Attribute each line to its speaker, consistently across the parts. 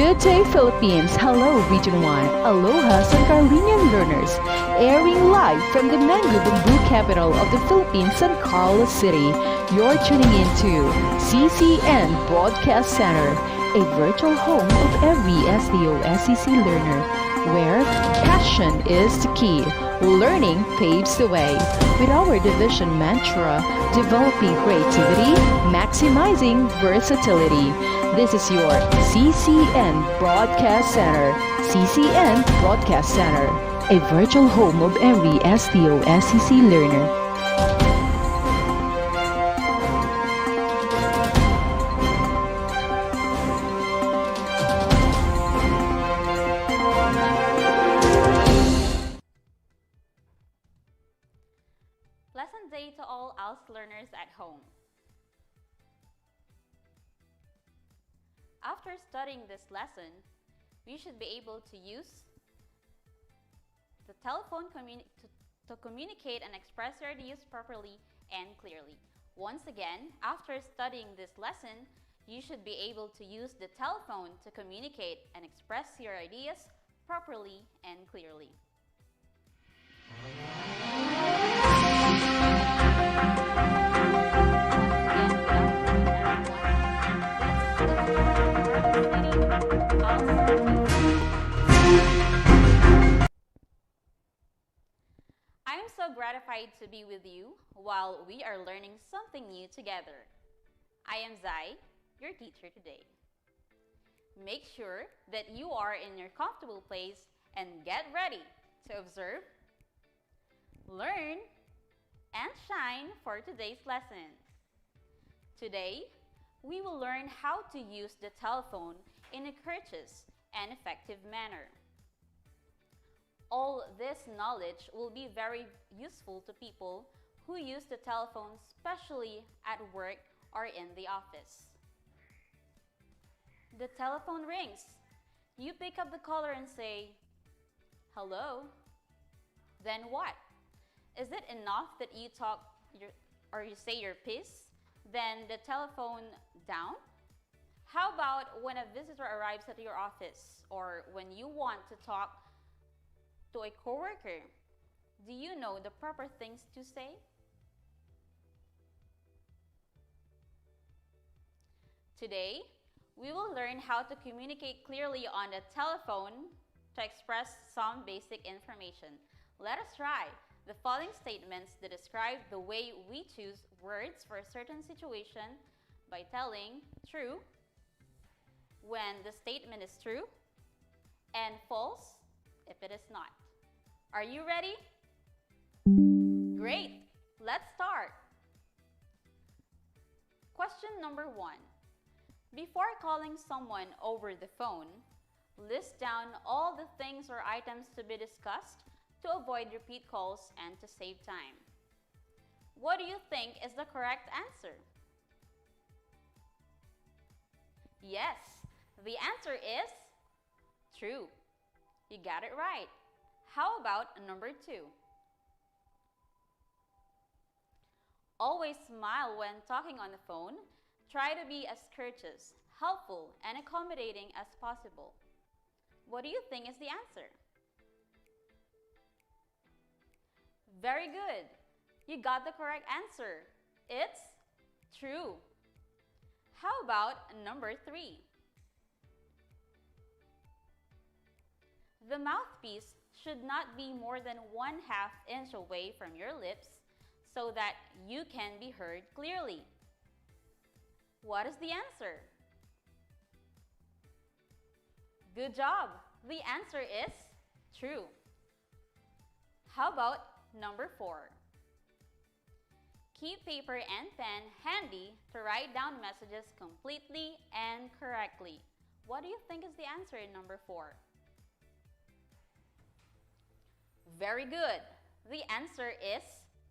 Speaker 1: Good day, Philippines. Hello, Region 1. Aloha, San Carolinian learners. Airing live from the Mango Bamboo capital of the Philippines, San Carlos City. You're tuning into CCN Broadcast Center, a virtual home of every SDO-SEC learner, where passion is the key. Learning paves the way. With our division mantra, developing creativity, maximizing versatility. This is your CCN Broadcast Center. CCN Broadcast Center, a virtual home of every SDO-SEC learner.
Speaker 2: Pleasant day to all ALS learners at home. After studying this lesson, we should be able to use the telephone to communicate and express your ideas properly and clearly. Once again, after studying this lesson, you should be able to use the telephone to communicate and express your ideas properly and clearly. I am so gratified to be with you while we are learning something new together. I am Zai, your teacher today. Make sure that you are in your comfortable place and get ready to observe, learn, and shine for today's lesson. Today, we will learn how to use the telephone in a courteous and effective manner. All this knowledge will be very useful to people who use the telephone, especially at work or in the office. The telephone rings. You pick up the caller and say, "Hello." Then what? Is it enough that you you say your piece, then the telephone down? How about when a visitor arrives at your office, or when you want to talk to a coworker? Do you know the proper things to say? Today, we will learn how to communicate clearly on the telephone to express some basic information. Let us try the following statements that describe the way we choose words for a certain situation by telling true when the statement is true and false if it is not. Are you ready? Great! Let's start. Question number 1. Before calling someone over the phone, list down all the things or items to be discussed to avoid repeat calls and to save time. What do you think is the correct answer? Yes, the answer is true. You got it right. How about number 2? Always smile when talking on the phone. Try to be as courteous, helpful, and accommodating as possible. What do you think is the answer? Very good. You got the correct answer. It's true. How about number 3? The mouthpiece should not be more than 1/2 inch away from your lips so that you can be heard clearly. What is the answer? Good job. The answer is true. How about number 4? Keep paper and pen handy to write down messages completely and correctly. What do you think is the answer in number 4? Very good. The answer is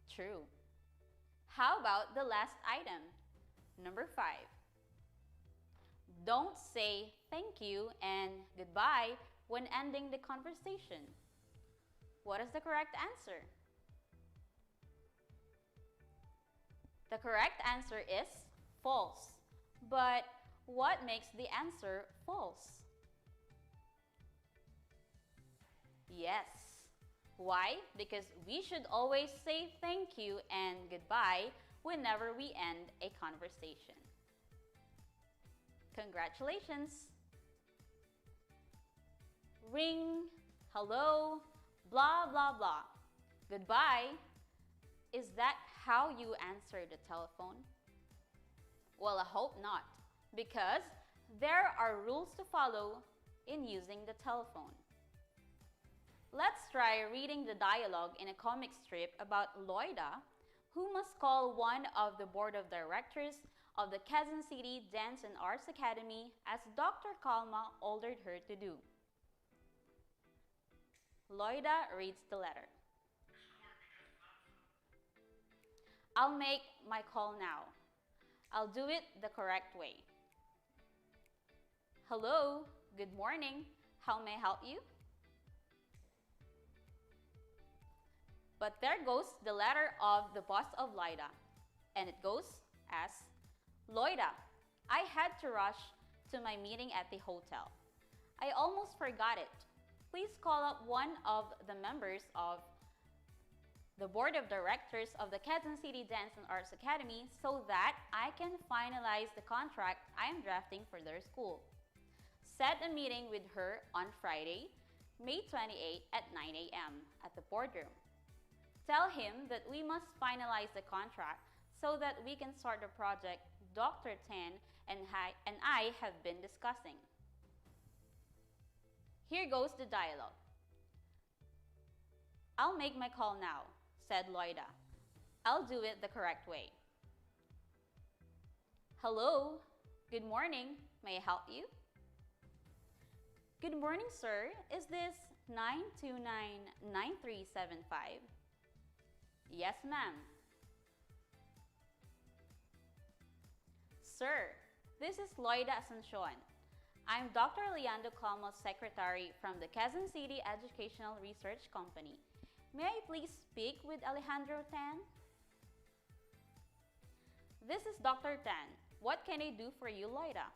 Speaker 2: true. How about the last item? Number 5. Don't say thank you and goodbye when ending the conversation. What is the correct answer? The correct answer is false. But what makes the answer false? Yes. Why? Because we should always say thank you and goodbye whenever we end a conversation. Congratulations! Ring, hello, blah, blah, blah. Goodbye. Is that how you answer the telephone? Well, I hope not, because there are rules to follow in using the telephone. Let's try reading the dialogue in a comic strip about Loida, who must call one of the board of directors of the Quezon City Dance and Arts Academy as Dr. Kalma ordered her to do. Loida reads the letter. I'll make my call now. I'll do it the correct way. Hello, good morning. How may I help you? But there goes the letter of the boss of Loida, and it goes as, Loida, I had to rush to my meeting at the hotel. I almost forgot it. Please call up one of the members of the board of directors of the Quezon City Dance and Arts Academy so that I can finalize the contract I am drafting for their school. Set a meeting with her on Friday, May 28 at 9 a.m. at the boardroom. Tell him that we must finalize the contract so that we can start the project Dr. Tan and I have been discussing. Here goes the dialogue. I'll make my call now, said Loida. I'll do it the correct way. Hello, good morning. May I help you? Good morning, sir. Is this 929-9375? Yes, ma'am. Sir, this is Loida Asuncion. I'm Dr. Leandro Calmo's secretary from the Quezon City Educational Research Company. May I please speak with Alejandro Tan? This is Dr. Tan. What can I do for you, Loida?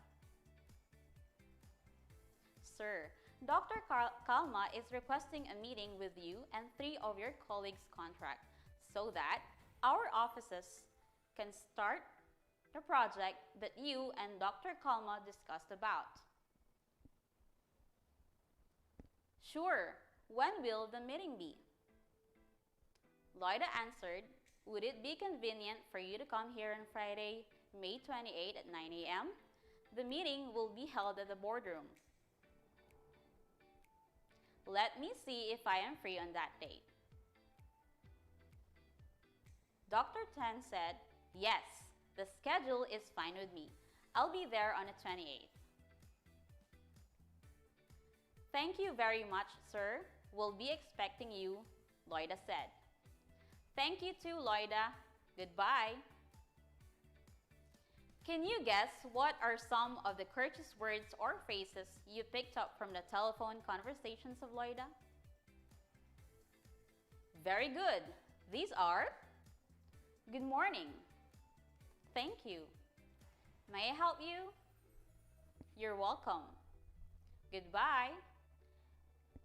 Speaker 2: Sir, Dr. Calma is requesting a meeting with you and 3 of your colleagues' contract so that our offices can start the project that you and Dr. Calma discussed about. Sure, when will the meeting be? Loida answered, would it be convenient for you to come here on Friday, May 28 at 9 a.m.? The meeting will be held at the boardroom. Let me see if I am free on that date. Dr. Tan said, yes, the schedule is fine with me. I'll be there on the 28th. Thank you very much, sir. We'll be expecting you, Loida said. Thank you too, Loida. Goodbye. Can you guess what are some of the courteous words or phrases you picked up from the telephone conversations of Loida? Very good. These are, good morning. Thank you. May I help you? You're welcome. Goodbye.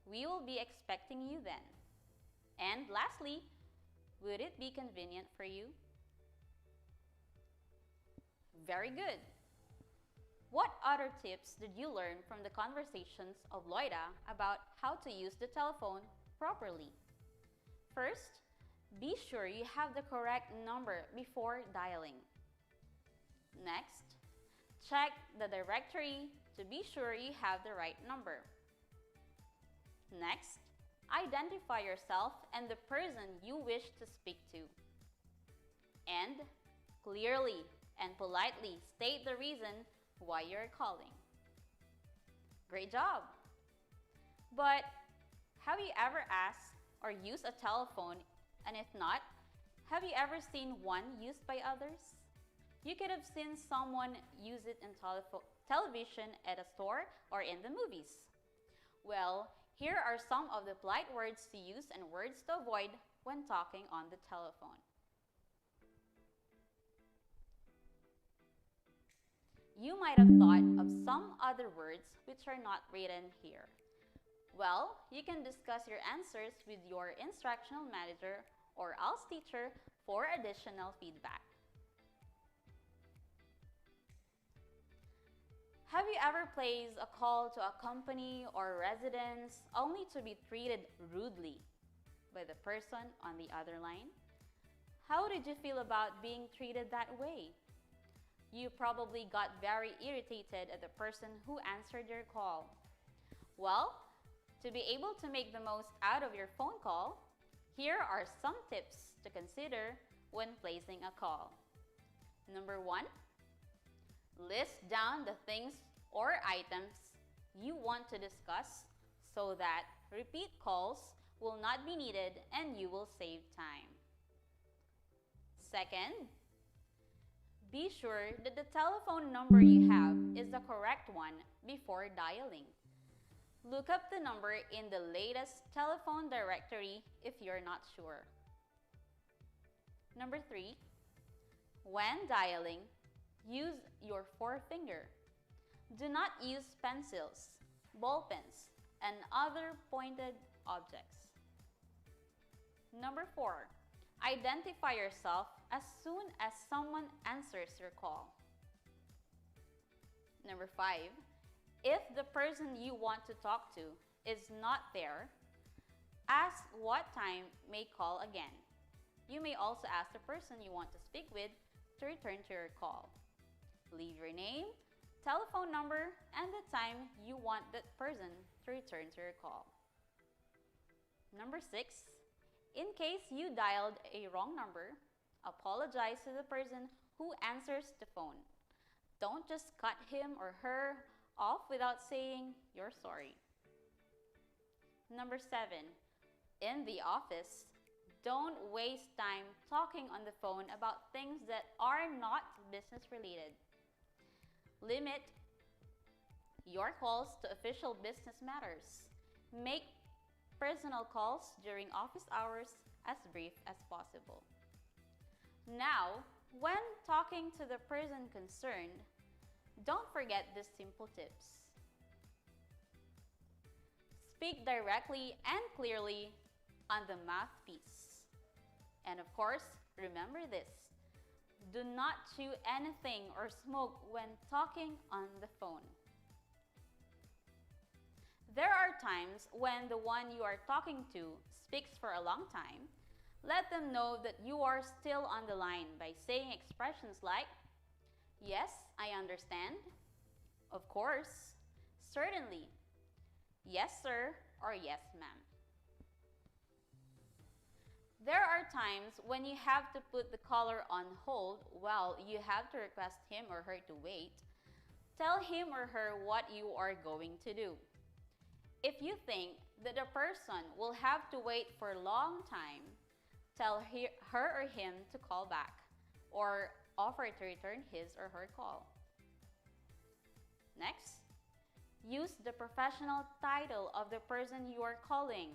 Speaker 2: We will be expecting you then. And lastly, would it be convenient for you? Very good. What other tips did you learn from the conversations of Loida about how to use the telephone properly? First, be sure you have the correct number before dialing. Next, check the directory to be sure you have the right number. Next, identify yourself and the person you wish to speak to. And clearly and politely state the reason why you're calling. Great job! But have you ever asked or used a telephone, and if not, have you ever seen one used by others? You could have seen someone use it in television at a store or in the movies. Well, here are some of the polite words to use and words to avoid when talking on the telephone. You might have thought of some other words which are not written here. Well, you can discuss your answers with your instructional manager or ALS teacher for additional feedback. Have you ever placed a call to a company or residence only to be treated rudely by the person on the other line? How did you feel about being treated that way? You probably got very irritated at the person who answered your call. Well, to be able to make the most out of your phone call, here are some tips to consider when placing a call. Number 1, list down the things or items you want to discuss so that repeat calls will not be needed and you will save time. Second, be sure that the telephone number you have is the correct one before dialing. Look up the number in the latest telephone directory if you're not sure. Number 3, when dialing, use your forefinger. Do not use pencils, ball pens, and other pointed objects. Number 4, identify yourself as soon as someone answers your call. Number 5, if the person you want to talk to is not there, ask what time may call again. You may also ask the person you want to speak with to return to your call. Leave your name, telephone number, and the time you want that person to return to your call. Number 6, in case you dialed a wrong number, apologize to the person who answers the phone. Don't just cut him or her off without saying you're sorry. Number 7, in the office, don't waste time talking on the phone about things that are not business related. Limit your calls to official business matters. Make personal calls during office hours as brief as possible. Now, when talking to the person concerned, don't forget these simple tips. Speak directly and clearly on the mouthpiece. And of course, remember this: do not chew anything or smoke when talking on the phone. There are times when the one you are talking to speaks for a long time. Let them know that you are still on the line by saying expressions like, "Yes, I understand," "Of course," "Certainly," "Yes, sir," or "Yes, ma'am." There are times when you have to put the caller on hold while you have to request him or her to wait. Tell him or her what you are going to do. If you think that the person will have to wait for a long time, tell her or him to call back or offer to return his or her call. Next, use the professional title of the person you are calling.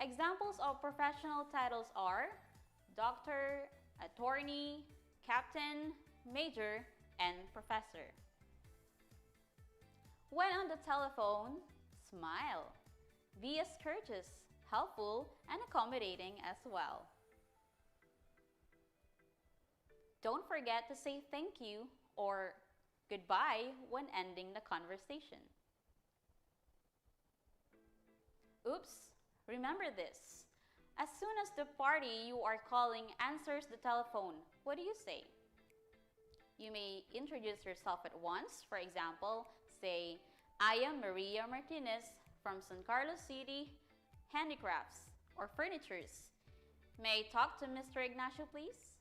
Speaker 2: Examples of professional titles are doctor, attorney, captain, major, and professor. When on the telephone, smile. Be as courteous, helpful, and accommodating as well. Don't forget to say thank you or goodbye when ending the conversation. Oops, remember this. As soon as the party you are calling answers the telephone, what do you say? You may introduce yourself at once. For example, say, "I am Maria Martinez from San Carlos City Handicrafts or Furnitures. May I talk to Mr. Ignacio, please?"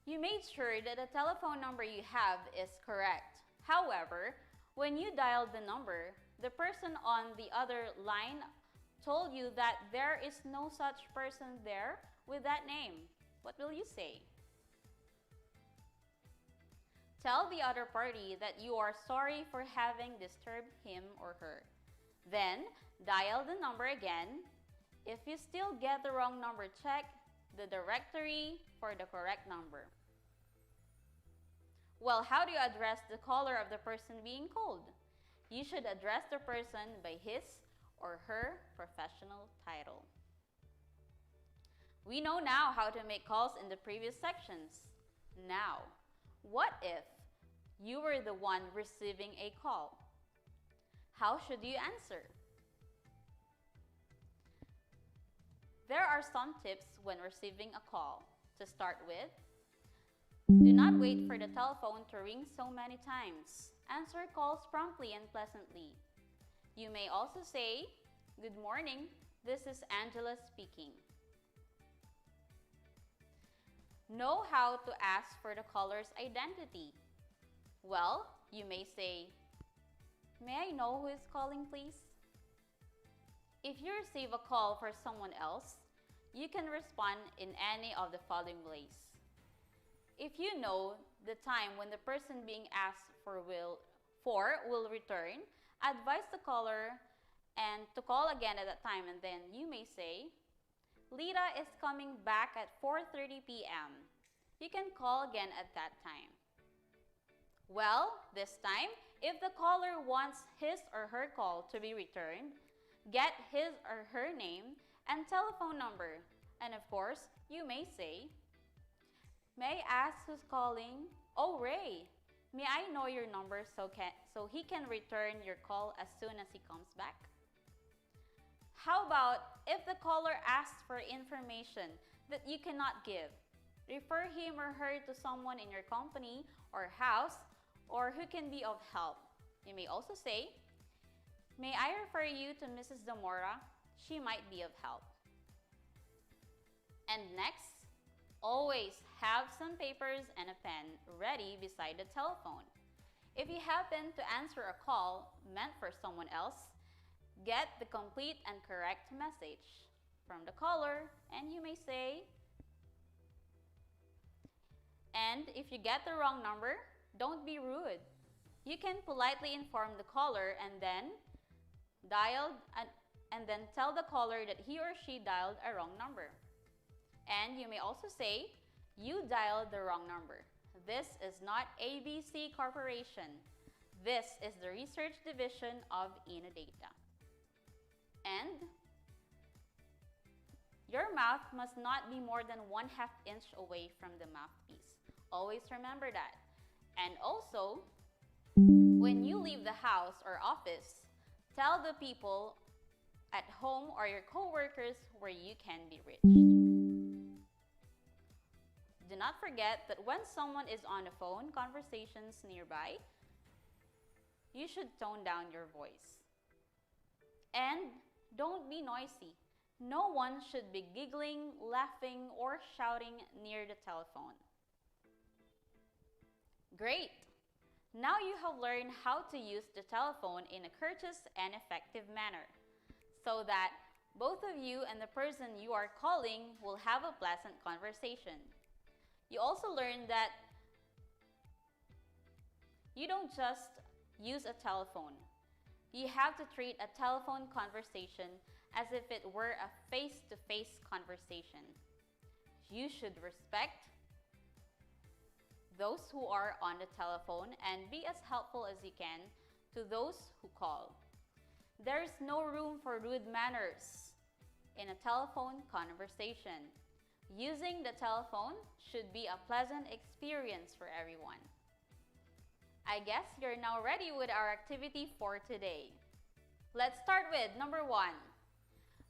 Speaker 2: You made sure that the telephone number you have is correct. However, when you dialed the number, the person on the other line told you that there is no such person there with that name. What will you say? Tell the other party that you are sorry for having disturbed him or her. Then, dial the number again. If you still get the wrong number, check the directory for the correct number. Well, how do you address the caller of the person being called? you should address the person by his or her professional title. We know now how to make calls in the previous sections. Now, what if you were the one receiving a call? How should you answer? There are some tips when receiving a call. To start with, do not wait for the telephone to ring so many times. Answer calls promptly and pleasantly. You may also say, "Good morning, this is Angela speaking." Know how to ask for the caller's identity. Well, you may say, "May I know who is calling, please?" If you receive a call for someone else, you can respond in any of the following ways. If you know the time when the person being asked for will return, advise the caller and to call again at that time, and then you may say, "Lita is coming back at 4:30 p.m. You can call again at that time." Well, this time, if the caller wants his or her call to be returned, get his or her name and telephone number. And of course, you may say, "May I ask who's calling?" "Oh, Ray. May I know your number so he can return your call as soon as he comes back?" How about if the caller asks for information that you cannot give? Refer him or her to someone in your company or house or who can be of help. You may also say, "May I refer you to Mrs. Zamora? She might be of help." And next, always have some papers and a pen ready beside the telephone. If you happen to answer a call meant for someone else, get the complete and correct message from the caller, and you may say, and if you get the wrong number, don't be rude. You can politely inform the caller and then tell the caller that he or she dialed a wrong number. And you may also say, "You dialed the wrong number. This is not ABC Corporation. This is the research division of Innodata." And your mouth must not be more than 1/2 inch away from the mouthpiece. Always remember that. And also, when you leave the house or office, tell the people at home or your coworkers where you can be reached. Do not forget that when someone is on the phone conversations nearby, you should tone down your voice. And don't be noisy. No one should be giggling, laughing, or shouting near the telephone. Great! Now you have learned how to use the telephone in a courteous and effective manner so that both of you and the person you are calling will have a pleasant conversation. You also learned that you don't just use a telephone. You have to treat a telephone conversation as if it were a face-to-face conversation. You should respect those who are on the telephone and be as helpful as you can to those who call. There is no room for rude manners in a telephone conversation. Using the telephone should be a pleasant experience for everyone. I guess you're now ready with our activity for today. Let's start with number 1.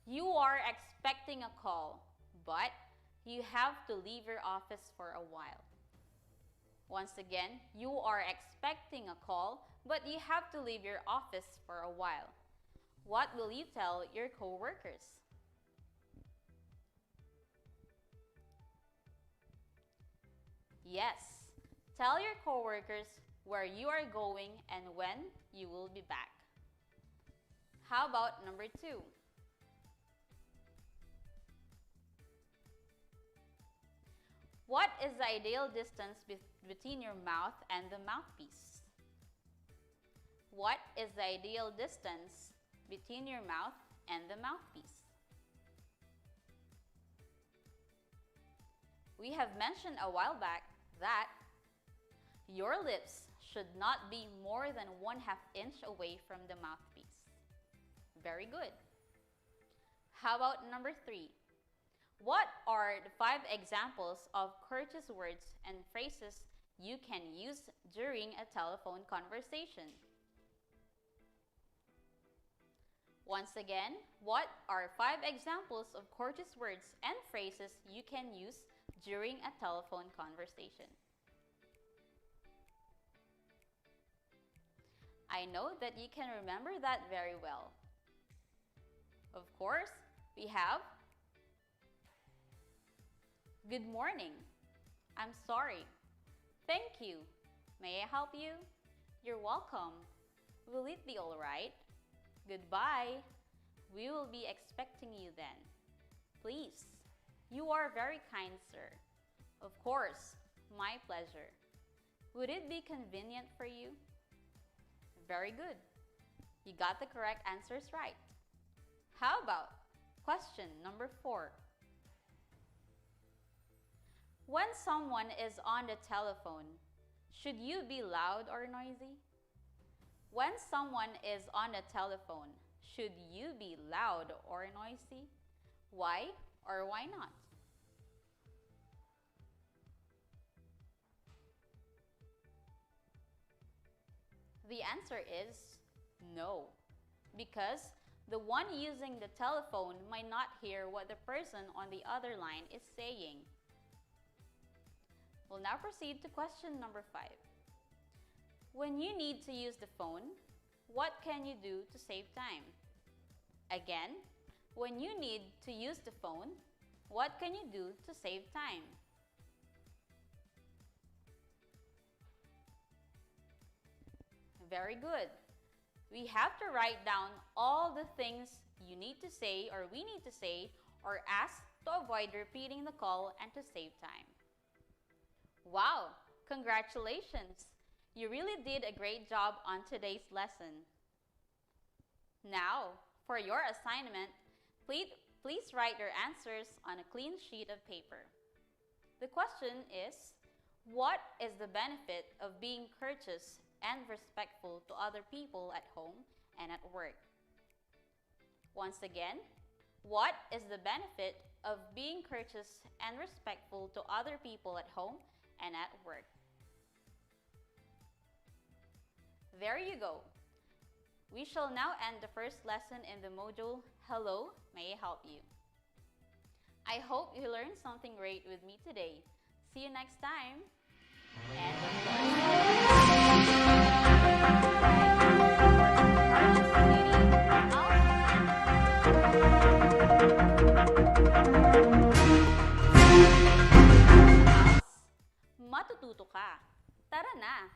Speaker 2: You are expecting a call, but you have to leave your office for a while. Once again, you are expecting a call, but you have to leave your office for a while. What will you tell your coworkers? Yes, tell your coworkers where you are going and when you will be back. How about number 2? What is the ideal distance between your mouth and the mouthpiece? What is the ideal distance between your mouth and the mouthpiece? We have mentioned a while back that your lips should not be more than 1/2 inch away from the mouthpiece. Very good. How about number 3? What are the 5 examples of courteous words and phrases you can use during a telephone conversation? Once again, what are 5 examples of courteous words and phrases you can use during a telephone conversation? I know that you can remember that very well. Of course, we have good morning. I'm sorry. Thank you. May I help you? You're welcome. Will it be all right? Goodbye. We will be expecting you then. Please. You are very kind, sir. Of course. My pleasure. Would it be convenient for you? Very good. You got the correct answers right. How about question number 4? When someone is on the telephone, should you be loud or noisy? When someone is on the telephone, should you be loud or noisy? Why or why not? The answer is no, because the one using the telephone might not hear what the person on the other line is saying. We'll now proceed to question number 5. When you need to use the phone, what can you do to save time? Again, when you need to use the phone, what can you do to save time? Very good. We have to write down all the things you need to say or we need to say or ask to avoid repeating the call and to save time. Wow! Congratulations! You really did a great job on today's lesson. Now, for your assignment, please write your answers on a clean sheet of paper. The question is, what is the benefit of being courteous and respectful to other people at home and at work? Once again, what is the benefit of being courteous and respectful to other people at home and at work? There you go. We shall now end the first lesson in the module, Hello, May I Help You? I hope you learned something great with me today. See you next time. And matututo ka. Tara na!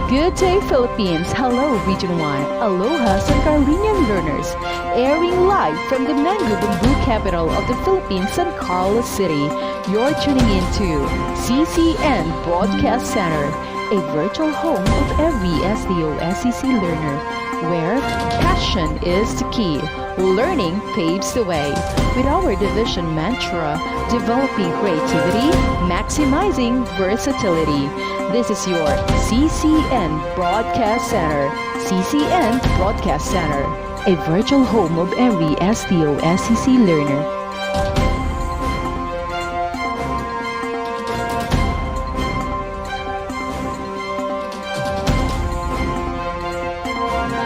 Speaker 1: Good day, Philippines. Hello, Region 1. Aloha, San Carlinian learners. Airing live from the mango bamboo capital of the Philippines, San Carlos City. You're tuning in to CCN Broadcast Center, a virtual home of every SDO-SEC learner, where passion is the key. Learning paves the way. With our division mantra, developing creativity, maximizing versatility. This is your CCN Broadcast Center. CCN Broadcast Center, a virtual home of every SDO-SEC learner.